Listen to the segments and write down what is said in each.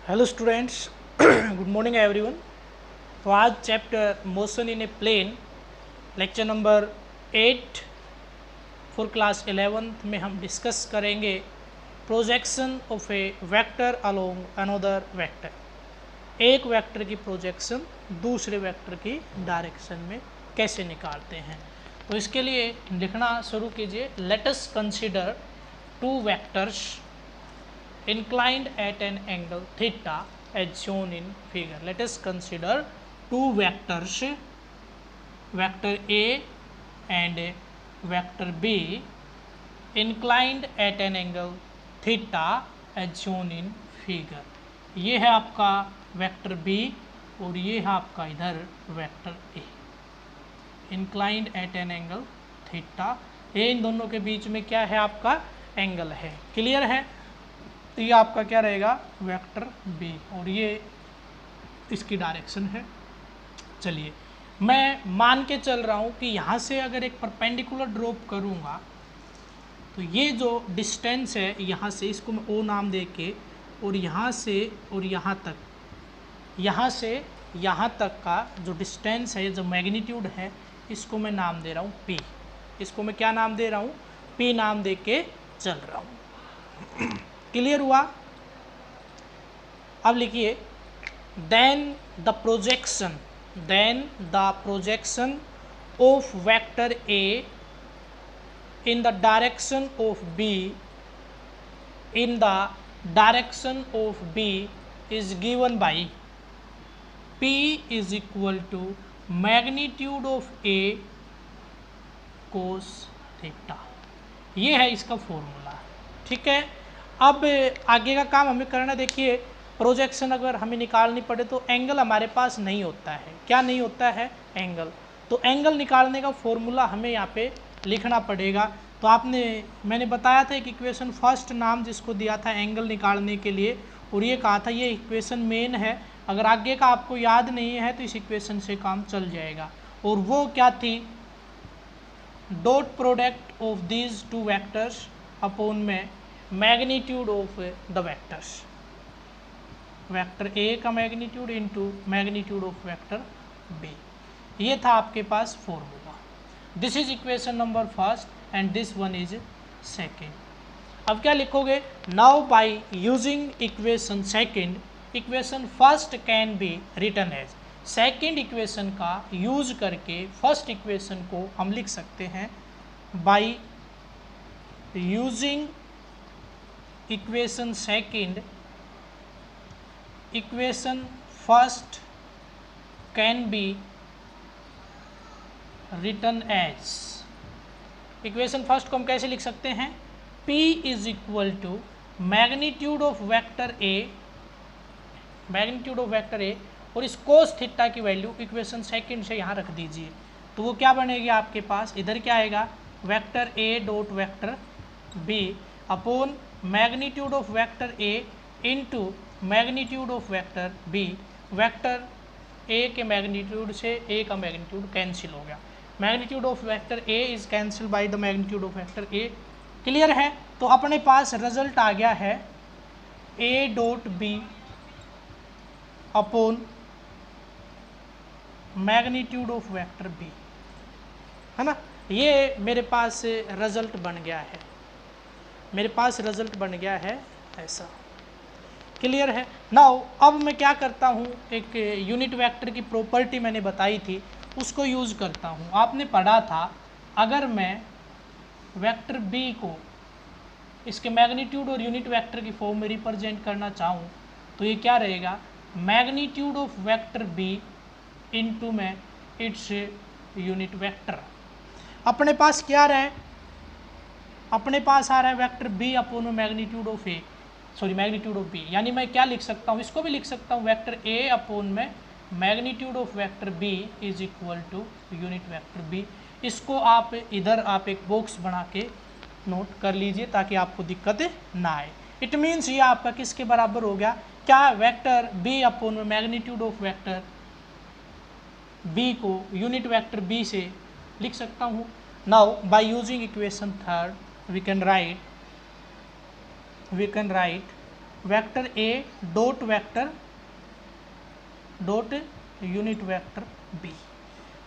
Hello students, good morning everyone. तो आज chapter motion in a plane lecture number 8 for class 11th में हम discuss करेंगे projection of a vector along another vector. एक vector की projection दूसरे vector की डायरेक्शन में कैसे निकालते हैं। तो इसके लिए लिखना शुरू कीजिए। Let us consider two vectors inclined at an angle theta as shown in figure. Let us consider two vectors, vector A and vector B, inclined at an angle theta as shown in figure. ये है आपका vector B और ये है आपका इधर vector A, inclined at an angle theta। ये इन दोनों के बीच में क्या है, आपका एंगल है। क्लियर है? तो ये आपका क्या रहेगा, वेक्टर बी, और ये इसकी डायरेक्शन है। चलिए, मैं मान के चल रहा हूँ कि यहाँ से अगर एक परपेंडिकुलर ड्रॉप करूँगा तो ये जो डिस्टेंस है यहाँ से, इसको मैं ओ नाम दे के, और यहाँ से और यहाँ तक, यहाँ से यहाँ तक का जो डिस्टेंस है, जो मैग्नीट्यूड है, इसको मैं नाम दे रहा हूँ पी। इसको मैं क्या नाम दे रहा हूँ, पी नाम दे के चल रहा हूँ। क्लियर हुआ? अब लिखिए, then the projection of vector A in the direction of B is given by P is equal to magnitude of A cos theta. ये है इसका फॉर्मूला। ठीक है, अब आगे का काम हमें करना। देखिए, प्रोजेक्शन अगर हमें निकालनी पड़े तो एंगल हमारे पास नहीं होता है। क्या नहीं होता है? एंगल। तो एंगल निकालने का फॉर्मूला हमें यहाँ पे लिखना पड़ेगा। तो मैंने बताया था एक इक्वेशन फर्स्ट नाम जिसको दिया था एंगल निकालने के लिए, और ये कहा था ये इक्वेशन मेन है। अगर आगे का आपको याद नहीं है तो इस इक्वेशन से काम चल जाएगा। और वो क्या थी, dot product of these two vectors upon में magnitude of the vectors, vector A का magnitude into magnitude of vector B. ये था आपके पास formula. This is equation number first and this one is second. अब क्या लिखोगे, now by using equation second, equation first can be written as. Second equation का use करके फर्स्ट इक्वेशन को हम लिख सकते हैं by using equation second, equation first can be written as. Equation first को हम कैसे लिख सकते हैं, P is equal to magnitude of vector A, magnitude of vector A, और इस कोस थीटा की वैल्यू इक्वेशन सेकेंड से यहाँ रख दीजिए। तो वो क्या बनेगी आपके पास, इधर क्या आएगा, vector A dot vector B upon magnitude of vector A into magnitude of vector B. Vector A के मैग्नीट्यूड से ए का मैग्नीट्यूड कैंसिल हो गया। Magnitude of vector A is cancel by the magnitude of vector A. Clear है? तो अपने पास result आ गया है A dot B upon magnitude of vector B, है ना। ये मेरे पास रिजल्ट बन गया है, मेरे पास रिजल्ट बन गया है ऐसा। क्लियर है? नाउ अब मैं क्या करता हूँ, एक यूनिट वेक्टर की प्रॉपर्टी मैंने बताई थी, उसको यूज़ करता हूँ। आपने पढ़ा था, अगर मैं वेक्टर बी को इसके मैग्नीट्यूड और यूनिट वेक्टर की फॉर्म में रिप्रेजेंट करना चाहूँ तो ये क्या रहेगा, magnitude of vector B into में इट्स यूनिट वेक्टर। अपने पास क्या रहा है, अपने पास आ रहा है vector B upon magnitude of A, sorry magnitude of B. यानी मैं क्या लिख सकता हूँ, इसको भी लिख सकता हूँ वेक्टर ए अपॉन में magnitude of vector B is equal to unit vector B. इसको आप इधर आप एक बॉक्स बना के नोट कर लीजिए ताकि आपको दिक्कत ना आए। इट मीन्स ये आपका किसके बराबर हो गया, क्या वेक्टर बी अपॉन में मैग्नीट्यूड ऑफ वेक्टर बी को यूनिट वेक्टर बी से लिख सकता हूँ। Now by using equation third we can write vector A dot vector dot unit vector B.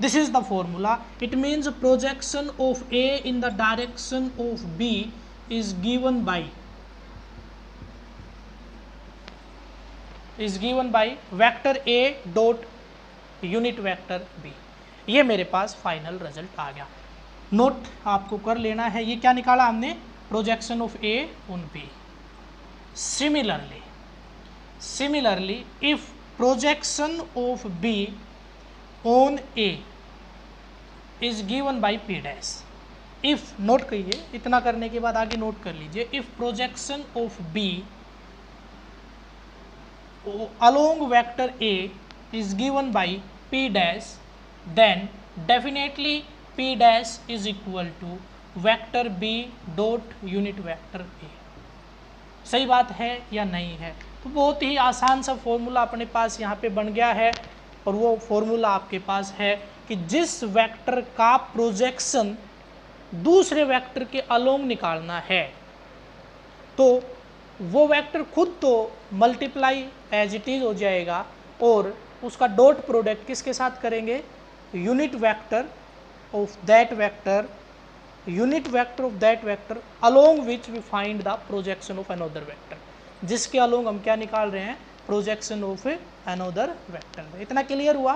This is the formula. It means projection of A in the direction of B is given by vector A dot unit vector B. ये मेरे पास final result आ गया. Note आपको कर लेना है. ये क्या निकाला हमने? Projection of A on B. Similarly, if projection of B on A is given by P dash. If note करिए, इतना करने के बाद आगे नोट कर लीजिए. If projection of B along vector A is given by P dash, then definitely P dash is equal to vector B dot unit vector A. सही बात है या नहीं है? तो बहुत ही आसान सा फॉर्मूला अपने पास यहाँ पे बन गया है. और वो फॉर्मूला आपके पास है कि जिस वेक्टर का प्रोजेक्शन दूसरे वेक्टर के अलोंग निकालना है तो वो वेक्टर खुद तो मल्टीप्लाई एज इट इज हो जाएगा और उसका डॉट प्रोडक्ट किसके साथ करेंगे? Unit vector of that vector along which we find the projection of another vector. जिसके अलोंग हम क्या निकाल रहे हैं? Projection of another vector. इतना क्लियर हुआ?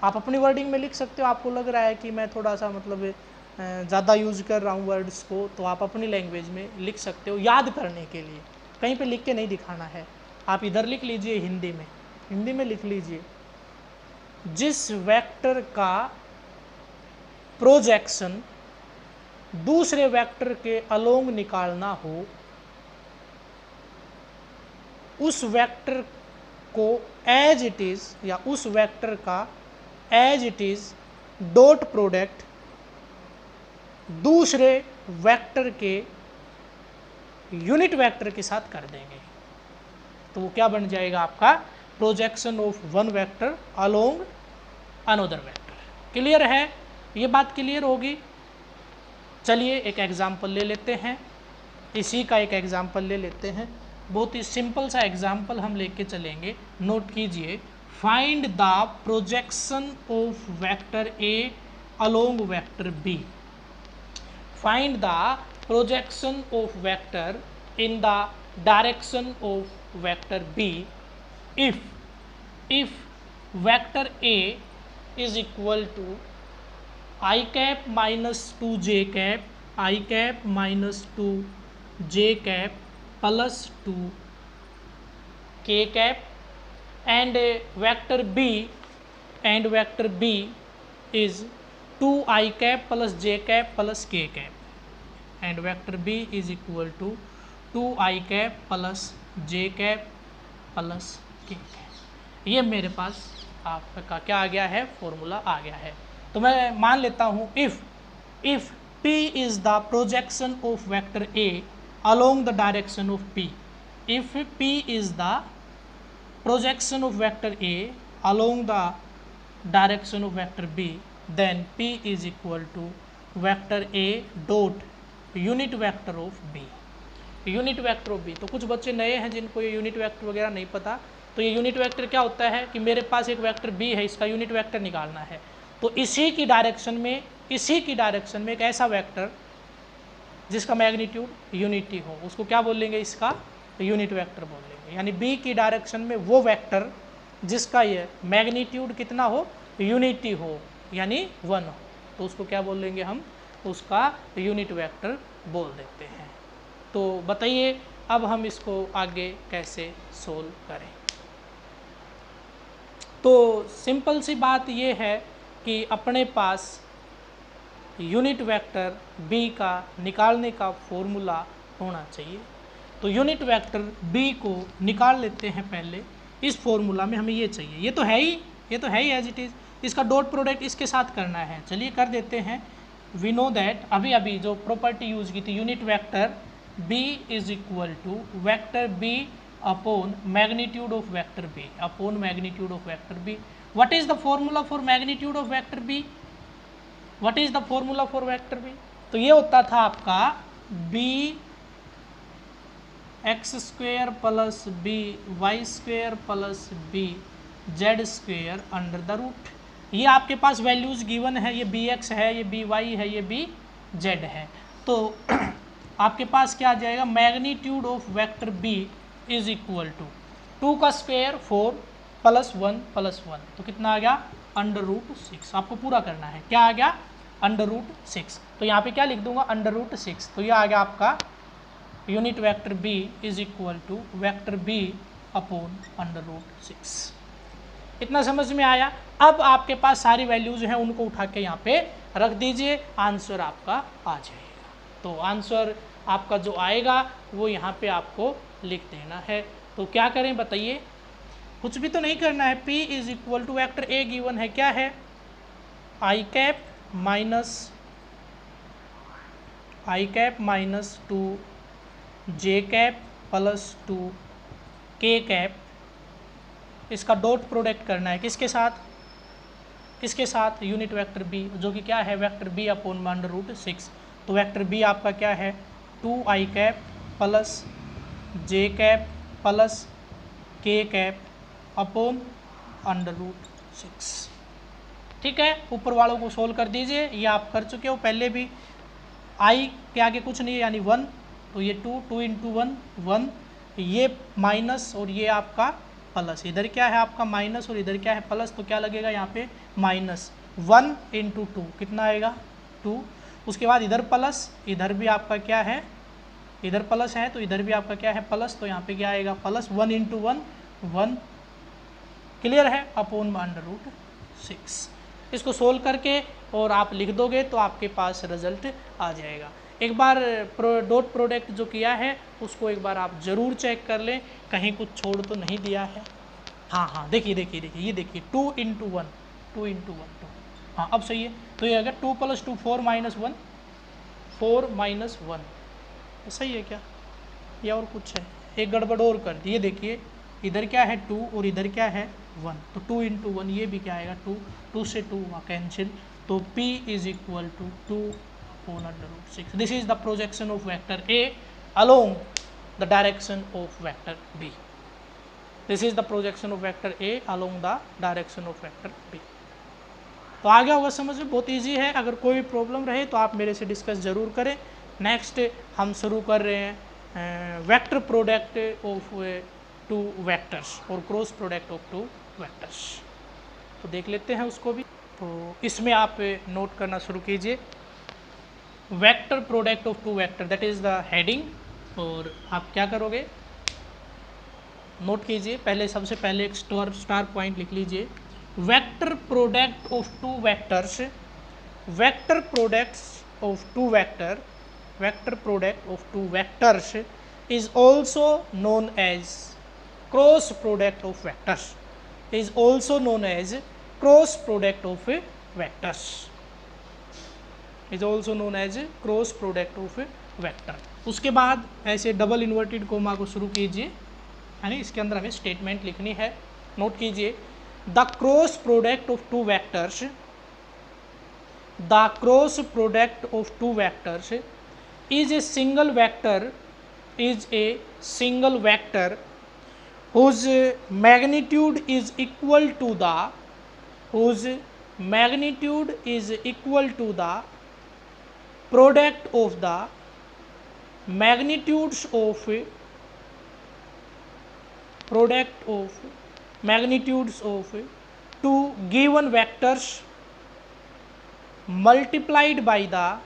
आप अपनी वर्डिंग में लिख सकते हो. आपको लग रहा है कि मैं थोड़ा सा मतलब ज़्यादा यूज कर रहा हूँ वर्ड्स को, तो आप अपनी लैंग्वेज में लिख सकते हो याद करने के लिए. कहीं पे लिख के नहीं दिखाना है. आप इधर लिख लीजिए हिंदी में लिख लीजिए. जिस वेक्टर का प्रोजेक्शन दूसरे वेक्टर के अलोंग निकालना हो उस वेक्टर को एज इट इज या उस वेक्टर का as it is dot product दूसरे वेक्टर के यूनिट वेक्टर के साथ कर देंगे. तो वो क्या बन जाएगा? आपका projection of one vector along another vector. Clear है? ये बात क्लियर होगी. चलिए एक एग्जाम्पल ले लेते हैं. इसी का एक एग्जाम्पल ले लेते हैं. बहुत ही सिंपल सा एग्जाम्पल हम लेके चलेंगे. नोट कीजिए. Find the projection of vector A along vector B. Find the projection of vector in the direction of vector B if vector A is equal to i cap minus 2j cap i cap minus 2j cap plus 2k cap and vector b is 2i cap plus j cap plus k cap and vector b is equal to 2i cap plus j cap plus k cap. ये मेरे पास आपका क्या आ गया है? Formula आ गया है. तो मैं मान लेता हूँ if P is the projection of vector A along the direction of P. If P is the projection of vector A along the direction of vector B, then P is equal to vector A dot unit vector of B. Unit vector of B. तो कुछ बच्चे नए हैं जिनको ये unit vector वगैरह नहीं पता. तो ये यूनिट वेक्टर क्या होता है कि मेरे पास एक वेक्टर बी है, इसका यूनिट वेक्टर निकालना है. तो इसी की डायरेक्शन में एक ऐसा वेक्टर जिसका मैग्नीट्यूड यूनिटी हो, उसको क्या बोलेंगे? इसका यूनिट वेक्टर बोलेंगे. यानी बी की डायरेक्शन में वो वेक्टर जिसका ये मैग्नीट्यूड कितना हो? यूनिटी हो, यानी 1 हो, तो उसको क्या बोलेंगे हम? उसका यूनिट वेक्टर बोल देते हैं. तो बताइए अब हम इसको आगे कैसे सोल्व करें. तो सिंपल सी बात ये है कि अपने पास यूनिट वेक्टर b का निकालने का फॉर्मूला होना चाहिए. तो यूनिट वेक्टर b को निकाल लेते हैं. पहले इस फॉर्मूला में हमें ये चाहिए. ये तो है ही एज इट इज़. इसका डॉट प्रोडक्ट इसके साथ करना है. चलिए कर देते हैं. वी नो दैट अभी जो प्रॉपर्टी यूज की थी, unit vector b is equal to vector b upon magnitude of vector b upon magnitude of vector b. What is the formula for magnitude of vector b? What is the formula for vector b? तो ये होता था आपका b X square plus B Y square plus B Z square under the root. ये आपके पास values given है, ये B x है, ये बी वाई है, ये बी जेड है। तो आपके पास क्या आ जाएगा, magnitude of vector B is equal to 2 का स्क्वायर 4 प्लस 1 प्लस 1, तो कितना आ गया अंडर रूट 6। आपको पूरा करना है, क्या आ गया अंडर रूट 6। तो यहाँ पे क्या लिख दूंगा अंडर रूट 6। तो ये आ गया आपका unit vector B is equal to vector B upon under root 6। इतना समझ में आया। अब आपके पास सारी वैल्यूज हैं, उनको उठा के यहाँ पे रख दीजिए, आंसर आपका आ जाएगा। तो आंसर आपका जो आएगा वो यहाँ पे आपको लिख देना है। तो क्या करें बताइए, कुछ भी तो नहीं करना है। P is equal to vector A given है, क्या है I cap minus 2 J cap plus 2 K cap. इसका डॉट प्रोडक्ट करना है किसके साथ यूनिट वेक्टर बी, जो कि क्या है vector B upon under root 6। तो वेक्टर बी आपका क्या है 2 I cap plus J cap plus K cap upon under root 6। ठीक है, ऊपर वालों को सोल्व कर दीजिए, ये आप कर चुके हो पहले भी। आई के आगे कुछ नहीं है यानी 1, तो ये 2 इंटू 1 1, ये माइनस और ये आपका प्लस। इधर क्या है आपका माइनस और इधर क्या है प्लस, तो क्या लगेगा यहाँ पे माइनस 1 इंटू 2 कितना आएगा 2। उसके बाद इधर प्लस, इधर भी आपका क्या है इधर प्लस है, तो इधर भी आपका क्या है प्लस, तो यहाँ पे क्या आएगा प्लस 1 इंटू 1 1। क्लियर है, अपॉन अंडर रूट 6। इसको सोल्व करके और आप लिख दोगे तो आपके पास रिजल्ट आ जाएगा। एक बार डॉट प्रोडक्ट जो किया है उसको एक बार आप ज़रूर चेक कर लें, कहीं कुछ छोड़ तो नहीं दिया है। हाँ देखिए ये देखिए 2 इंटू 1 2 इंटू 1 2। हाँ अब सही है। तो ये अगर 2 प्लस 2 4 माइनस 1 4 माइनस 1 सही है क्या, या और कुछ है, एक गड़बड़ और कर दी। ये देखिए इधर क्या है 2 और इधर क्या है 1, तो 2 इंटू 1 ये भी क्या आएगा 2, 2 से 2 कैंसिल। तो P is equal to 2 upon under root 6. This is the projection of vector A along the direction of vector B. This is the projection of vector A along the direction of vector B. तो आ गया होगा समझ में, बहुत easy है। अगर कोई problem रहे तो आप मेरे से डिस्कस ज़रूर करें। नेक्स्ट हम शुरू कर रहे हैं वेक्टर प्रोडक्ट ऑफ 2 वेक्टर्स और क्रॉस प्रोडक्ट ऑफ 2 वेक्टर्स। तो देख लेते हैं उसको भी। तो इसमें आप नोट करना शुरू कीजिए, vector product of 2 vector, that is the heading. और आप क्या करोगे नोट कीजिए, पहले सबसे पहले एक स्टार पॉइंट लिख लीजिए। Vector product of 2 vectors, vector products of 2 vector, vector product of 2 vectors is also known as cross product of vectors, is also known as cross product of vectors, is also known as cross product of vector. उसके बाद ऐसे double inverted coma को शुरू कीजिए, यानी इसके अंदर हमें स्टेटमेंट लिखनी है। नोट कीजिए, the cross product of 2 vectors, the cross product of 2 vectors is a single vector, is a single vector whose magnitude is equal to the, whose magnitude is equal to the product of the magnitudes of, product of magnitudes of 2 given vectors multiplied by the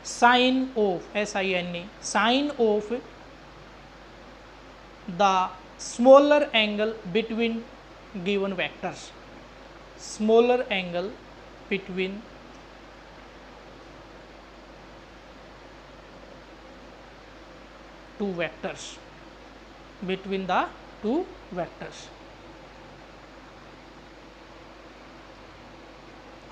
sign of, SINE, sign of the smaller angle between given vectors, smaller angle between two vectors, between the 2 vectors।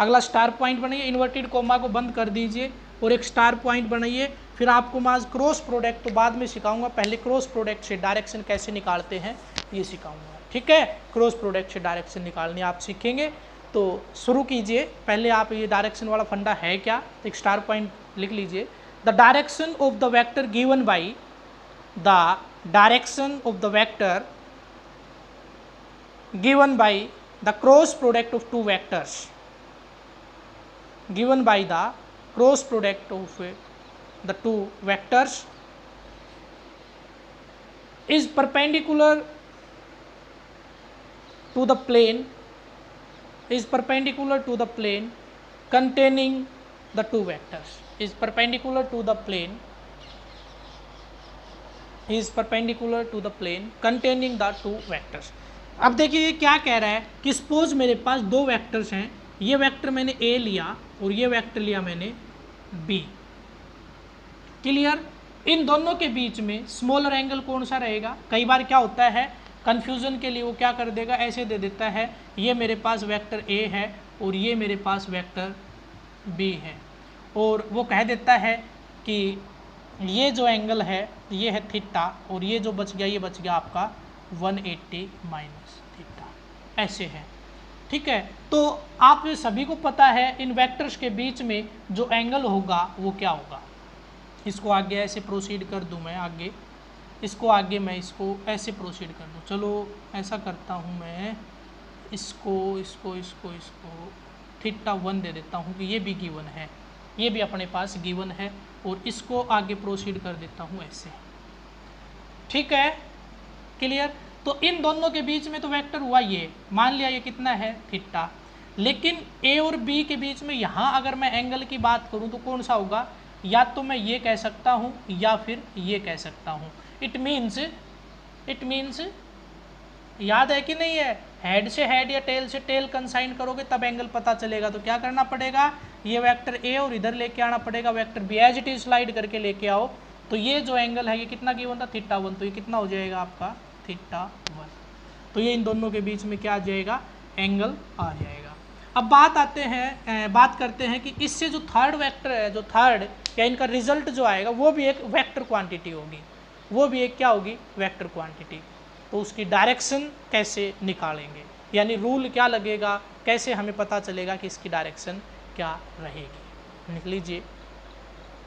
अगला star point बनाइए, inverted coma को बंद कर दीजिए और एक star point बनाइए। फिर आपको मैं आज क्रॉस प्रोडक्ट तो बाद में सिखाऊंगा, पहले क्रॉस प्रोडक्ट से डायरेक्शन कैसे निकालते हैं ये सिखाऊंगा, ठीक है। क्रॉस प्रोडक्ट से डायरेक्शन निकालनी आप सीखेंगे। तो शुरू कीजिए, पहले आप ये डायरेक्शन वाला फंडा है क्या, एक स्टार पॉइंट लिख लीजिए। the direction of the vector given by the direction of the vector given by the cross product of two vectors, given by the cross product of the two vectors is perpendicular to the plane, is perpendicular to the plane containing the two vectors, is perpendicular to the plane, is perpendicular to the plane containing the two vectors. अब देखिए ये क्या कह रहा है कि suppose मेरे पास दो वेक्टर्स हैं, ये वेक्टर मैंने ए लिया और ये वेक्टर लिया मैंने बी। क्लियर? इन दोनों के बीच में स्मॉलर एंगल कौन सा रहेगा? कई बार क्या होता है कंफ्यूजन के लिए वो क्या कर देगा, ऐसे दे देता है ये मेरे पास वेक्टर ए है और ये मेरे पास वेक्टर बी है, और वो कह देता है कि ये जो एंगल है ये है थीटा और ये जो बच गया ये बच गया आपका 180 माइनस थीटा, ऐसे है। ठीक है, तो आप सभी को पता है इन वेक्टर्स के बीच में जो एंगल होगा वो क्या होगा। इसको आगे ऐसे प्रोसीड कर दूं मैं, आगे इसको आगे मैं इसको ऐसे प्रोसीड कर दूं। चलो ऐसा करता हूं मैं, इसको इसको इसको इसको थीटा 1 दे देता हूं कि ये भी गिवन है, ये भी अपने पास गिवन है, और इसको आगे प्रोसीड कर देता हूं ऐसे। ठीक है, क्लियर? तो इन दोनों के बीच में तो वेक्टर हुआ ये, मान लिया ये कितना है थीटा, लेकिन ए और बी के बीच में यहाँ अगर मैं एंगल की बात करूँ तो कौन सा होगा? या तो मैं ये कह सकता हूँ या फिर ये कह सकता हूँ। इट मीन्स याद है कि नहीं है, हेड से हेड या टेल से टेल कंसाइन करोगे तब एंगल पता चलेगा। तो क्या करना पड़ेगा, ये वेक्टर ए और इधर लेके आना पड़ेगा, vector B as it is slide करके लेके आओ। तो ये जो एंगल है ये कितना गिवन था? थीटा 1, तो ये कितना हो जाएगा आपका? थीटा 1। तो ये इन दोनों के बीच में क्या आ जाएगा? एंगल आ जाएगा। अब बात करते हैं कि इससे जो थर्ड वेक्टर है, जो थर्ड या इनका रिजल्ट जो आएगा वो भी एक वेक्टर क्वांटिटी होगी, वो भी एक क्या होगी? Vector quantity. तो उसकी डायरेक्शन कैसे निकालेंगे, यानी रूल क्या लगेगा, कैसे हमें पता चलेगा कि इसकी डायरेक्शन क्या रहेगी?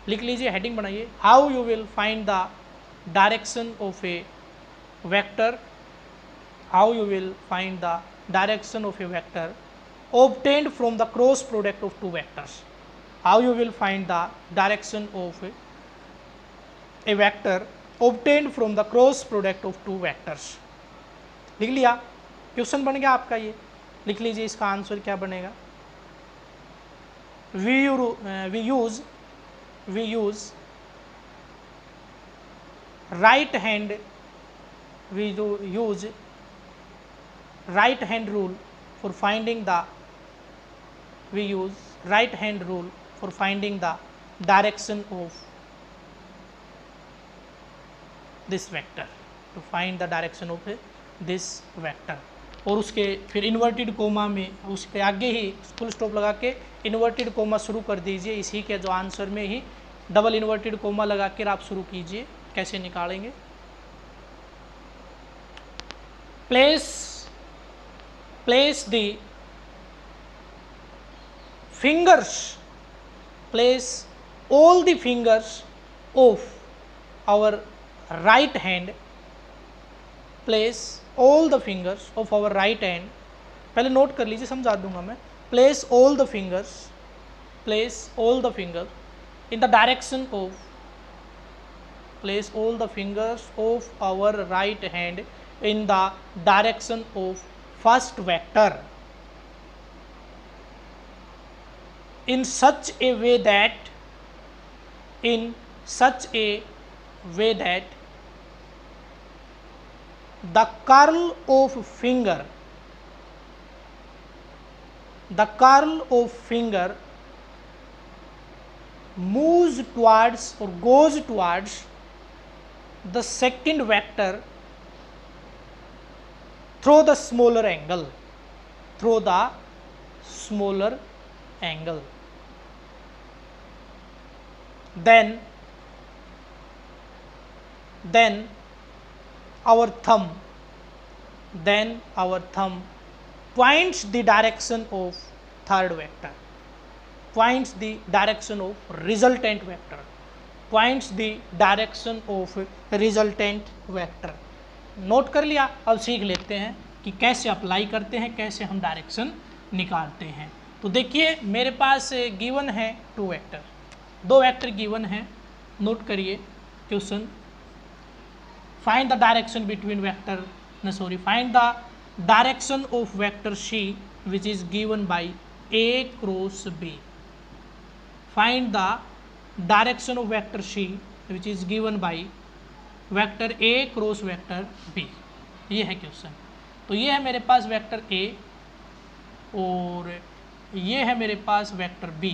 लिख लीजिए, हेडिंग बनाइए, how you will find the direction of a vector, how you will find the direction of a vector obtained from the cross product of two vectors. How you will find the direction of a vector obtained from the cross product of two vectors. लिख लिया? Question बन गया आपका ये, लिख लीजिए इसका answer क्या बनेगा। we use right hand rule for finding the direction of this vector, to find the direction of this vector। और उसके फिर इन्वर्टेड कोमा में, उसके आगे ही फुल स्टॉप लगा के इन्वर्टेड कोमा शुरू कर दीजिए, इसी के जो आंसर में ही डबल इन्वर्टेड कोमा लगा कर आप शुरू कीजिए। कैसे निकालेंगे? place the fingers, place all the fingers of our right hand, place all the fingers of our right hand, पहले नोट कर लीजिए, समझा दूंगा मैं। place all the fingers in the direction of, place all the fingers of our right hand in the direction of first vector in such a way that the curl of finger moves towards or goes towards the second vector through the smaller angle, then our thumb points the direction of third vector, points the direction of resultant vector, points the direction of resultant vector. Note कर लिया, अब सीख लेते हैं कि कैसे apply करते हैं, कैसे हम डायरेक्शन निकालते हैं। तो देखिए मेरे पास गिवन है 2 वेक्टर, 2 वेक्टर गिवन है। नोट करिए question, find the direction between vector find the direction of vector C which is given by A cross B। Find the direction of vector C which is given by vector A cross vector B। ये है question. तो ये है मेरे पास vector A और ये है मेरे पास वेक्टर B,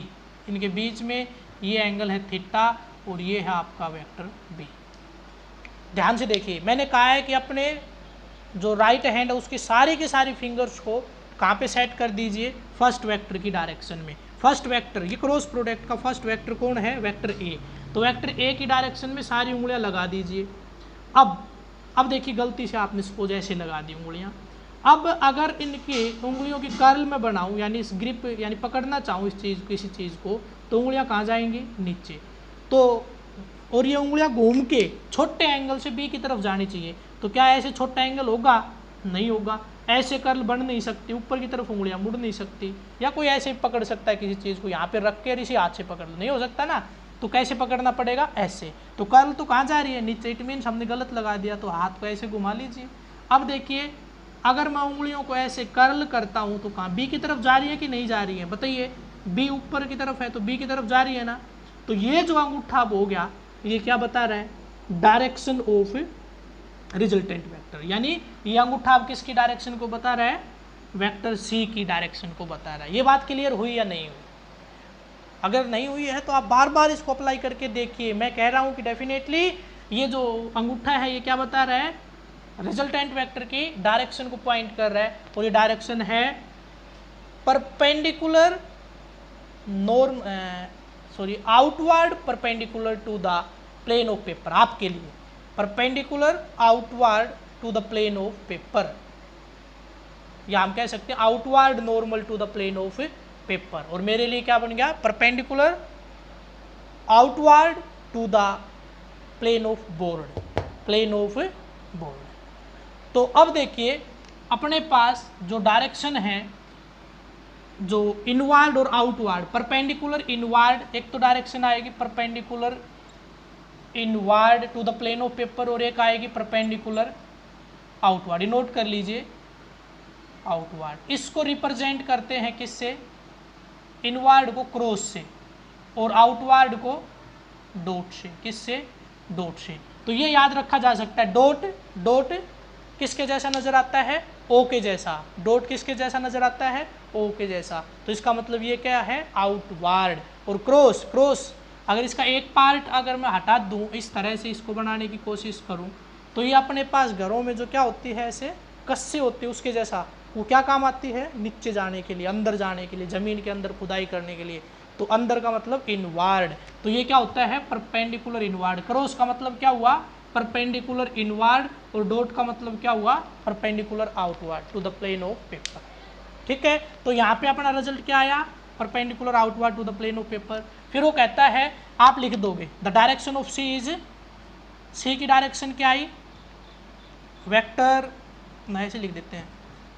इनके बीच में ये एंगल है थीटा और ये है आपका वेक्टर B। ध्यान से देखिए, मैंने कहा है कि अपने जो राइट हैंड है उसकी सारी की सारी फिंगर्स को कहाँ पे सेट कर दीजिए, फर्स्ट वेक्टर की डायरेक्शन में। फर्स्ट वेक्टर, ये क्रॉस प्रोडक्ट का फर्स्ट वेक्टर कौन है, वेक्टर A। तो वेक्टर A की डायरेक्शन में सारी उंगलियां लगा दीजिए। अब देखिए गलती से आपने सपोज ऐसे लगा दी उंगलियां। अब अगर इनकी उंगलियों की कर्ल में बनाऊं, यानी इस ग्रिप यानी पकड़ना चाहूँ इस चीज़ किसी चीज़ को, तो उंगलियां कहाँ जाएंगी, नीचे। तो और ये उंगलियां घूम के छोटे एंगल से B की तरफ जानी चाहिए। तो क्या ऐसे छोटा एंगल होगा, नहीं होगा। ऐसे कर्ल बन नहीं सकती, ऊपर की तरफ उंगलियां मुड़ नहीं सकती। या कोई ऐसे पकड़ सकता है किसी चीज़ को, यहाँ पे रख के और इसी हाथ से पकड़ लो, नहीं हो सकता ना। तो कैसे पकड़ना पड़ेगा, ऐसे। तो कर्ल तो कहाँ जा रही है, नीचे। इट मीन्स हमने गलत लगा दिया, तो हाथ को ऐसे घुमा लीजिए। अब देखिए अगर मैं उंगलियों को ऐसे कर्ल करता हूँ तो कहाँ, B की तरफ जा रही है कि नहीं जा रही है, बताइए। B ऊपर की तरफ है तो B की तरफ जा रही है ना। तो ये जो अंगूठा हो गया, ये क्या बता रहा है, डायरेक्शन ऑफ रिजल्टेंट वेक्टर। यानी ये अंगूठा आप किसकी डायरेक्शन को बता रहा है, वेक्टर C की डायरेक्शन को बता रहा है। ये बात क्लियर हुई या नहीं हुई? अगर नहीं हुई है तो आप बार बार इसको अप्लाई करके देखिए। मैं कह रहा हूँ कि डेफिनेटली ये जो अंगूठा है ये क्या बता रहा है, रिजल्टेंट वेक्टर की डायरेक्शन को पॉइंट कर रहा है। और ये डायरेक्शन है perpendicular outward perpendicular to the plane of paper. आपके लिए perpendicular outward to the plane of paper, या हम कह सकते हैं outward normal to the plane of paper. और मेरे लिए क्या बन गया, perpendicular outward to the plane of board, plane of board. तो अब देखिए अपने पास जो डायरेक्शन है, जो इनवर्ड और आउटवर्ड, परपेंडिकुलर इनवर्ड एक तो डायरेक्शन आएगी perpendicular inward to the plane of paper, और एक आएगी परपेंडिकुलर आउटवर्ड। नोट कर लीजिए, आउटवर्ड। इसको रिप्रेजेंट करते हैं किससे, इनवर्ड को क्रॉस से और आउटवर्ड को डॉट से। किससे, डॉट से। तो ये याद रखा जा सकता है, डॉट डॉट किसके जैसा नजर आता है, O के जैसा। डॉट किसके जैसा नजर आता है, O के जैसा। तो इसका मतलब ये क्या है, आउटवर्ड। और क्रॉस, क्रॉस अगर इसका एक पार्ट अगर मैं हटा दूं, इस तरह से इसको बनाने की कोशिश करूं, तो ये अपने पास घरों में जो क्या होती है, ऐसे कस्से होती है उसके जैसा। वो क्या काम आती है, नीचे जाने के लिए, अंदर जाने के लिए, जमीन के अंदर खुदाई करने के लिए। तो अंदर का मतलब इनवर्ड। तो ये क्या होता है, परपेंडिकुलर इनवर्ड। क्रॉस का मतलब क्या हुआ, परपेंडिकुलर इनवर्ड। और डॉट का मतलब क्या हुआ, perpendicular outward to the plane of paper. ठीक है, तो यहाँ पे अपना रिजल्ट क्या आया, perpendicular outward to the plane of paper. फिर वो कहता है, आप लिख दोगे the direction of C is, C की डायरेक्शन क्या आई, वेक्टर, ना ऐसे लिख देते हैं,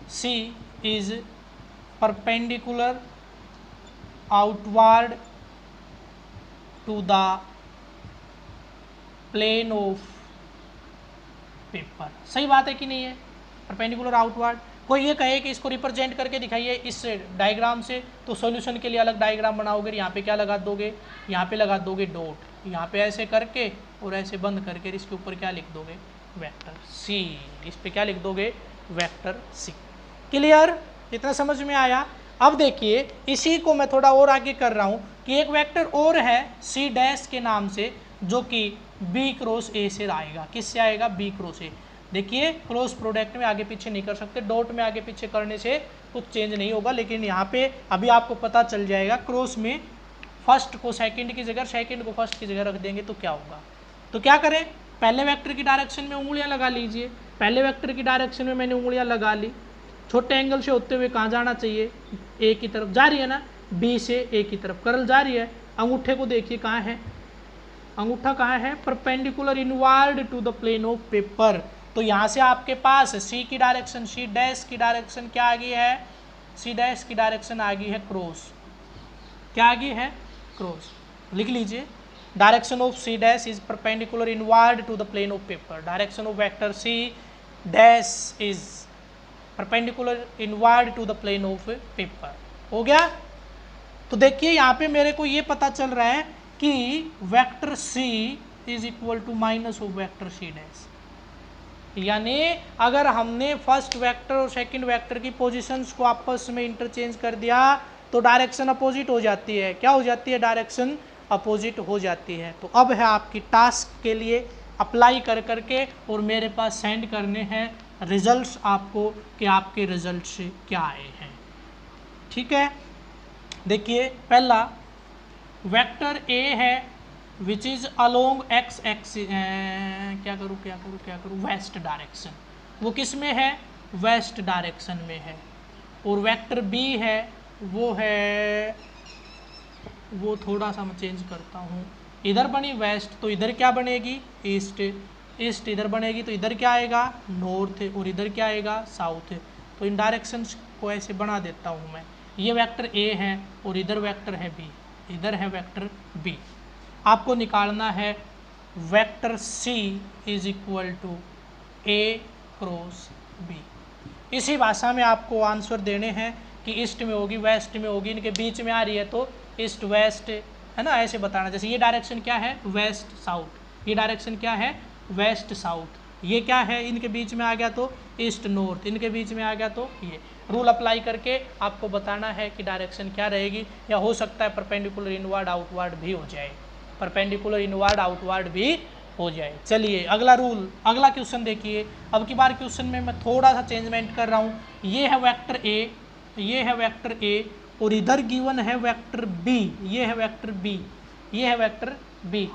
C is perpendicular outward to the plane of paper. सही बात है कि नहीं है, परपेंडिकुलर आउटवर्ड। कोई ये कहे कि इसको रिप्रेजेंट करके दिखाइए इस डायग्राम से, तो सॉल्यूशन के लिए अलग डायग्राम बनाओगे। यहाँ पे क्या लगा दोगे, यहाँ पे लगा दोगे डॉट, यहाँ पे ऐसे करके और ऐसे बंद करके इसके ऊपर क्या लिख दोगे, वेक्टर सी। इस पे क्या लिख दोगे, वेक्टर सी। क्लियर, इतना समझ में आया। अब देखिए इसी को मैं थोड़ा और आगे कर रहा हूँ कि एक वेक्टर और है सी डैश के नाम से, जो कि बी क्रॉस ए से आएगा। किससे आएगा, बी क्रॉस ए। देखिए क्रॉस प्रोडक्ट में आगे पीछे नहीं कर सकते, डॉट में आगे पीछे करने से कुछ चेंज नहीं होगा, लेकिन यहाँ पे अभी आपको पता चल जाएगा। क्रॉस में फर्स्ट को सेकंड की जगह, सेकंड को फर्स्ट की जगह रख देंगे तो क्या होगा। तो क्या करें, पहले वेक्टर की डायरेक्शन में उंगलियां लगा लीजिए। पहले वेक्टर की डायरेक्शन में मैंने उंगलियां लगा ली, छोटे एंगल से होते हुए कहाँ जाना चाहिए, ए की तरफ जा रही है ना, बी से ए की तरफ कर्ल जा रही है। अंगूठे को देखिए कहाँ है, अंगूठा कहाँ है, perpendicular inward to the plane of paper. तो यहाँ से आपके पास सी की डायरेक्शन, सी डैश की डायरेक्शन क्या आ गई है, सी डैश की डायरेक्शन आ गई है क्रॉस, क्या आ गई है, क्रॉस। लिख लीजिए, direction of C dash is perpendicular inward to the plane of paper, direction of vector C dash is perpendicular inward to the plane of paper. हो गया। तो देखिए यहाँ पे मेरे को ये पता चल रहा है कि vector C is equal to minus of vector C dash, यानी अगर हमने फर्स्ट वेक्टर और सेकंड वेक्टर की पोजीशंस को आपस में इंटरचेंज कर दिया तो डायरेक्शन अपोजिट हो जाती है। क्या हो जाती है, डायरेक्शन अपोजिट हो जाती है। तो अब है आपकी टास्क के लिए अप्लाई कर करके और मेरे पास सेंड करने हैं रिजल्ट्स आपको कि आपके रिजल्ट्स क्या आए हैं। ठीक है, देखिए पहला वेक्टर ए है which is along x axis, क्या करूँ वेस्ट डायरेक्शन, वो किस में है, वेस्ट डायरेक्शन में है। और वेक्टर बी है वो है, वो थोड़ा सा मैं चेंज करता हूँ, इधर बनी वेस्ट तो इधर क्या बनेगी, ईस्ट, ईस्ट इधर बनेगी तो इधर क्या आएगा, नॉर्थ, और इधर क्या आएगा, साउथ। तो इन डायरेक्शंस को ऐसे बना देता हूँ मैं। ये वेक्टर ए है और इधर वेक्टर है बी, इधर है वेक्टर बी। आपको निकालना है vector C is equal to A cross B. इसी भाषा में आपको आंसर देने हैं कि ईस्ट में होगी, वेस्ट में होगी, इनके बीच में आ रही है तो ईस्ट वेस्ट, है ना, ऐसे बताना। जैसे ये डायरेक्शन क्या है, वेस्ट साउथ, ये डायरेक्शन क्या है, वेस्ट साउथ, ये क्या है, इनके बीच में आ गया तो ईस्ट नॉर्थ, इनके बीच में आ गया तो ये। रूल अप्लाई करके आपको बताना है कि डायरेक्शन क्या रहेगी, या हो सकता है परपेंडिकुलर इनवर्ड आउटवर्ड भी हो जाए, परपेंडिकुलर इनवर्ड आउटवर्ड भी हो जाए। चलिए अगला रूल, अगला क्वेश्चन देखिए। अब की बार क्वेश्चन में मैं थोड़ा सा चेंजमेंट कर रहा हूँ। ये है वेक्टर ए, ये है वेक्टर ए, और इधर गिवन है वेक्टर बी, ये है वेक्टर बी, ये है वेक्टर बी,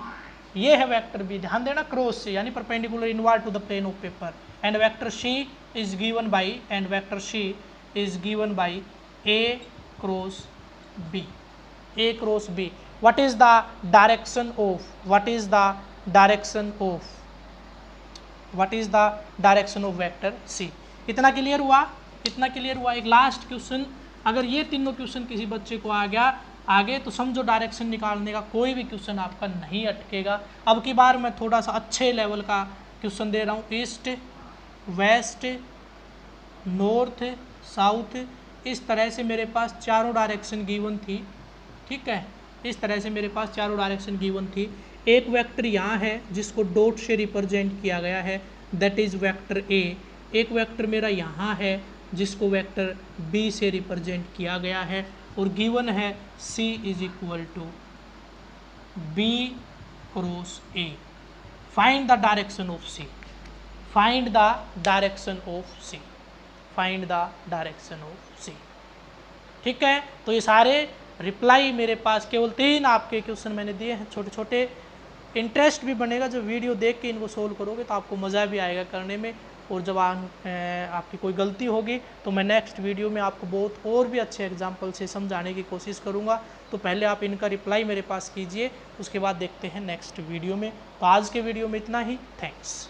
ये है वेक्टर बी। ध्यान देना, क्रॉस से, यानी perpendicular inward to the plane of paper. And vector C is given by, and vector C is given by A cross B, A cross B. What is the direction of, what is the direction of, what is the direction of vector C? इतना clear हुआ, इतना clear हुआ। एक last question, अगर ये तीनों question किसी बच्चे को आ गया आगे तो समझो डायरेक्शन निकालने का कोई भी क्वेश्चन आपका नहीं अटकेगा। अब की बार मैं थोड़ा सा अच्छे लेवल का क्वेश्चन दे रहा हूँ। ईस्ट वेस्ट नॉर्थ साउथ, इस तरह से मेरे पास चारों डायरेक्शन गिवन थी। ठीक है, इस तरह से मेरे पास चारों डायरेक्शन गिवन थी। एक वेक्टर यहाँ है जिसको डॉट से रिप्रेजेंट किया गया है, दैट इज़ वेक्टर ए। एक वेक्टर मेरा यहाँ है जिसको वेक्टर बी से रिप्रेजेंट किया गया है, और गिवन है C is equal to B cross A. Find the direction of C, find the direction of C, find the direction of C. ठीक है, तो ये सारे रिप्लाई मेरे पास केवल 3 आपके क्वेश्चन मैंने दिए हैं, छोटे छोटे। इंटरेस्ट भी बनेगा जब वीडियो देख के इनको सोल्व करोगे तो आपको मज़ा भी आएगा करने में। और जब आपकी कोई गलती होगी तो मैं नेक्स्ट वीडियो में आपको बहुत और भी अच्छे एग्जाम्पल से समझाने की कोशिश करूँगा। तो पहले आप इनका रिप्लाई मेरे पास कीजिए, उसके बाद देखते हैं नेक्स्ट वीडियो में। तो आज के वीडियो में इतना ही, थैंक्स।